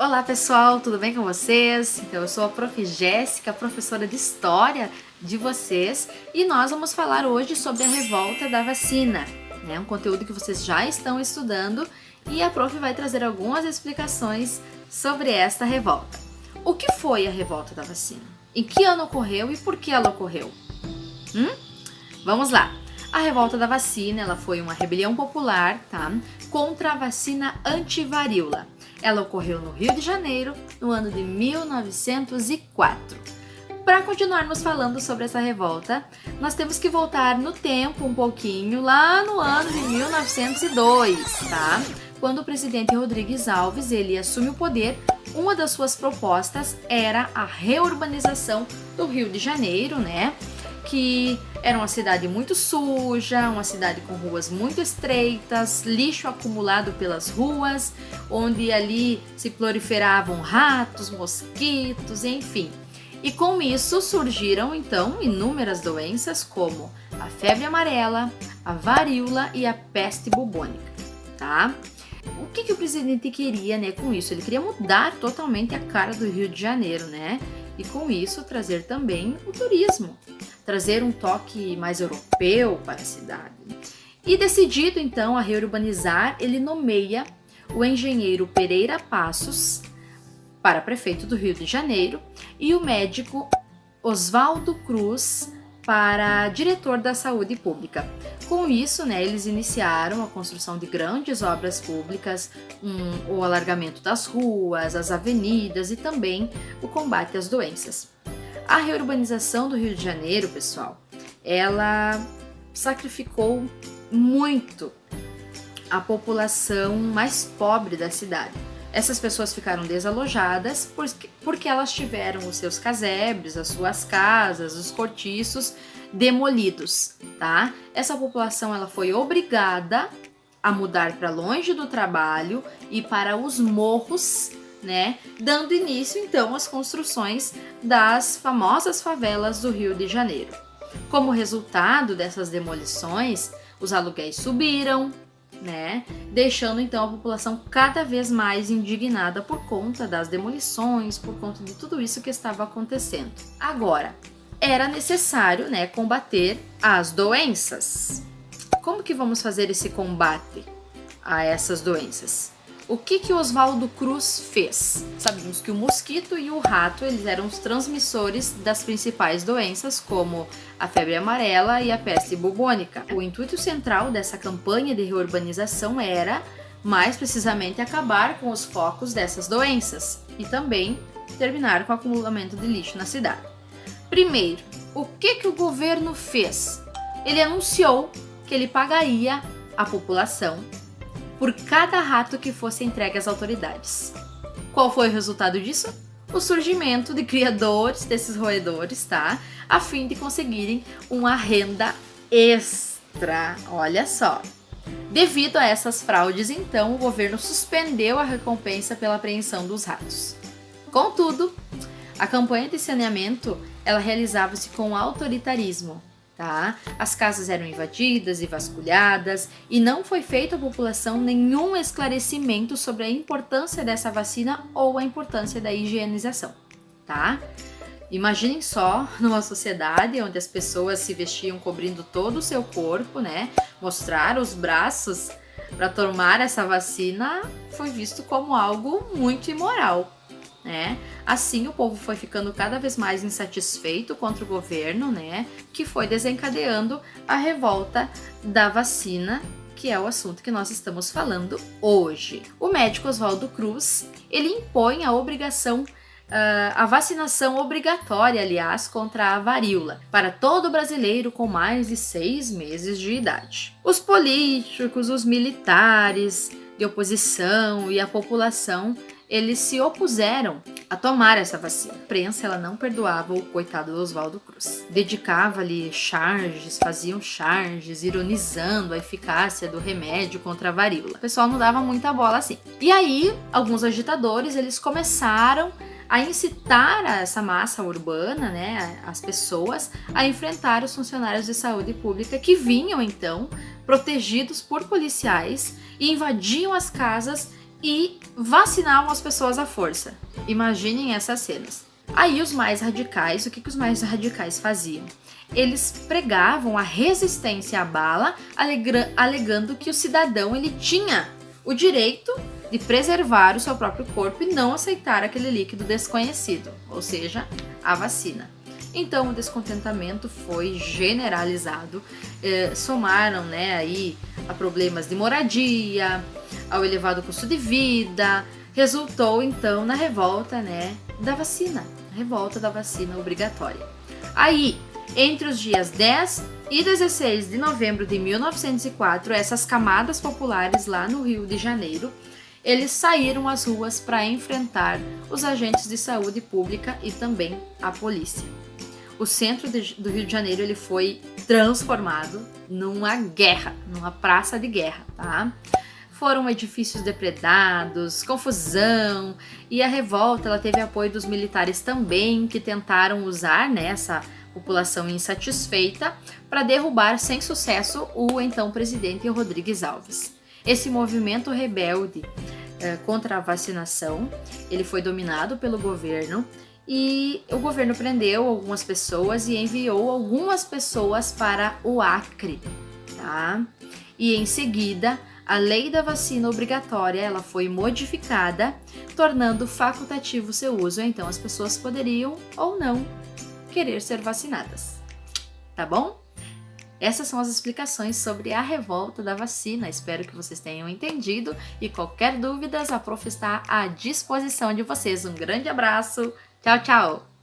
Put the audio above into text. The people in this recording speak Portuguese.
Olá pessoal, tudo bem com vocês? Então eu sou a Prof. Jéssica, professora de História de vocês, e nós vamos falar hoje sobre a revolta da vacina, né? Um conteúdo que vocês já estão estudando e a Prof. vai trazer algumas explicações sobre esta revolta. O que foi a revolta da vacina? Em que ano ocorreu e por que ela ocorreu? Vamos lá! A revolta da vacina, ela foi uma rebelião popular, tá? Contra a vacina antivaríola. Ela ocorreu no Rio de Janeiro, no ano de 1904. Para continuarmos falando sobre essa revolta, nós temos que voltar no tempo um pouquinho, lá no ano de 1902, tá? Quando o presidente Rodrigues Alves, ele assume o poder, uma das suas propostas era a reurbanização do Rio de Janeiro, né? Que era uma cidade muito suja, uma cidade com ruas muito estreitas, lixo acumulado pelas ruas, onde ali se proliferavam ratos, mosquitos, enfim. E com isso surgiram então inúmeras doenças como a febre amarela, a varíola e a peste bubônica, tá? O que o presidente queria, né, com isso? Ele queria mudar totalmente a cara do Rio de Janeiro, né? E com isso trazer também o turismo, trazer um toque mais europeu para a cidade. E decidido então a reurbanizar, ele nomeia o engenheiro Pereira Passos para prefeito do Rio de Janeiro e o médico Oswaldo Cruz para diretor da saúde pública. Com isso, né, eles iniciaram a construção de grandes obras públicas, o alargamento das ruas, as avenidas e também o combate às doenças. A reurbanização do Rio de Janeiro, pessoal, ela sacrificou muito a população mais pobre da cidade. Essas pessoas ficaram desalojadas porque elas tiveram os seus casebres, as suas casas, os cortiços demolidos, tá? Essa população ela foi obrigada a mudar para longe do trabalho e para os morros, né? Dando início então às construções das famosas favelas do Rio de Janeiro. Como resultado dessas demolições, os aluguéis subiram, né? Deixando então a população cada vez mais indignada por conta das demolições, por conta de tudo isso que estava acontecendo. Agora, era necessário, né, combater as doenças. Como que vamos fazer esse combate a essas doenças? O que Oswaldo Cruz fez? Sabemos que o mosquito e o rato eles eram os transmissores das principais doenças, como a febre amarela e a peste bubônica. O intuito central dessa campanha de reurbanização era, mais precisamente, acabar com os focos dessas doenças e também terminar com o acumulamento de lixo na cidade. Primeiro, o que o governo fez? Ele anunciou que ele pagaria à população por cada rato que fosse entregue às autoridades. Qual foi o resultado disso? O surgimento de criadores desses roedores, tá? A fim de conseguirem uma renda extra. Olha só. Devido a essas fraudes, então, o governo suspendeu a recompensa pela apreensão dos ratos. Contudo, a campanha de saneamento, ela realizava-se com autoritarismo. Tá? As casas eram invadidas e vasculhadas e não foi feito à população nenhum esclarecimento sobre a importância dessa vacina ou a importância da higienização, tá? Imaginem só numa sociedade onde as pessoas se vestiam cobrindo todo o seu corpo, né? Mostrar os braços para tomar essa vacina foi visto como algo muito imoral. Né? Assim, o povo foi ficando cada vez mais insatisfeito contra o governo, né? Que foi desencadeando a revolta da vacina, que é o assunto que nós estamos falando hoje. O médico Oswaldo Cruz, ele impõe a obrigação, a vacinação obrigatória, aliás, contra a varíola, para todo brasileiro com mais de 6 meses de idade. Os políticos, os militares de oposição e a população eles se opuseram a tomar essa vacina. A imprensa ela não perdoava o coitado do Oswaldo Cruz. Dedicava-lhe charges, faziam charges, ironizando a eficácia do remédio contra a varíola. O pessoal não dava muita bola assim. E aí, alguns agitadores, eles começaram a incitar essa massa urbana, né, as pessoas, a enfrentar os funcionários de saúde pública que vinham, então, protegidos por policiais e invadiam as casas e vacinavam as pessoas à força. Imaginem essas cenas. Aí os mais radicais, o que os mais radicais faziam? Eles pregavam a resistência à bala, alegando que o cidadão ele tinha o direito de preservar o seu próprio corpo e não aceitar aquele líquido desconhecido, ou seja, a vacina. Então o descontentamento foi generalizado, somaram, né, aí a problemas de moradia, ao elevado custo de vida, resultou então na revolta, né, da vacina, a revolta da vacina obrigatória. Aí, entre os dias 10 e 16 de novembro de 1904, essas camadas populares lá no Rio de Janeiro, eles saíram às ruas para enfrentar os agentes de saúde pública e também a polícia. O centro do Rio de Janeiro ele foi transformado numa guerra, numa praça de guerra, tá? Foram edifícios depredados, confusão, e a revolta ela teve apoio dos militares também, que tentaram usar, né, essa população insatisfeita para derrubar sem sucesso o então presidente Rodrigues Alves. Esse movimento rebelde contra a vacinação, ele foi dominado pelo governo e o governo prendeu algumas pessoas e enviou algumas pessoas para o Acre, tá? E em seguida, a lei da vacina obrigatória ela foi modificada, tornando facultativo seu uso. Então as pessoas poderiam ou não querer ser vacinadas, tá bom? Essas são as explicações sobre a revolta da vacina. Espero que vocês tenham entendido e qualquer dúvida, a prof está à disposição de vocês. Um grande abraço, tchau, tchau!